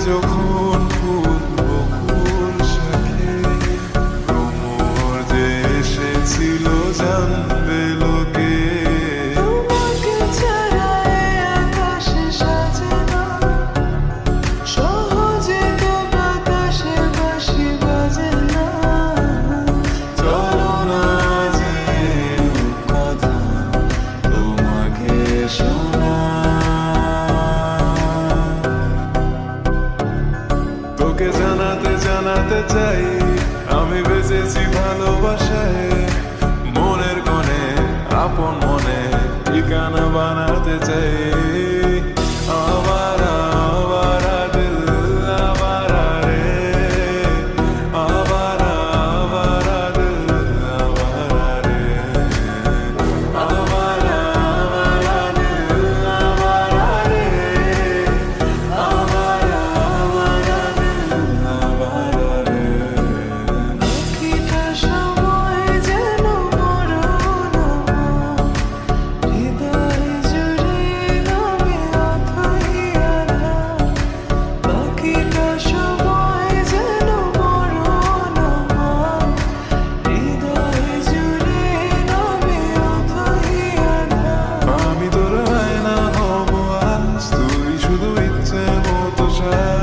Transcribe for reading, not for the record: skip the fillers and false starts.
যখন ফুল বকুল শাখে ভ্রমর যে এসেছিল জানবে লোকে তোমাকে ছাড়া এ আকাশে সাজে না সহজে তো বাতাসে বাঁশি বাজে না চলো না যে কথা তোমাকে শোনা তোকে জানাতে জানাতে চাই আমি বেঁচেছি ভালোবাসায় মনের কোণে আপন মনে ঠিকানা বানাতে চাই আবারা আবারা দিল আবারা রে আবারা আবারা দিল আবারা রে আবারা আবারা দিল আবারা রে আবারা আবারা দিল আবারা রে বাকিটা সময় যেন মরণ হৃদয় জুড়ে নামে অথই আধা বাকিটা সময় যেন মরণ হৃদয় জুড়ে নামে অথই আধা আমি তোর আয়না হব আজ তুই শুধু ইচ্ছে মতো সাজ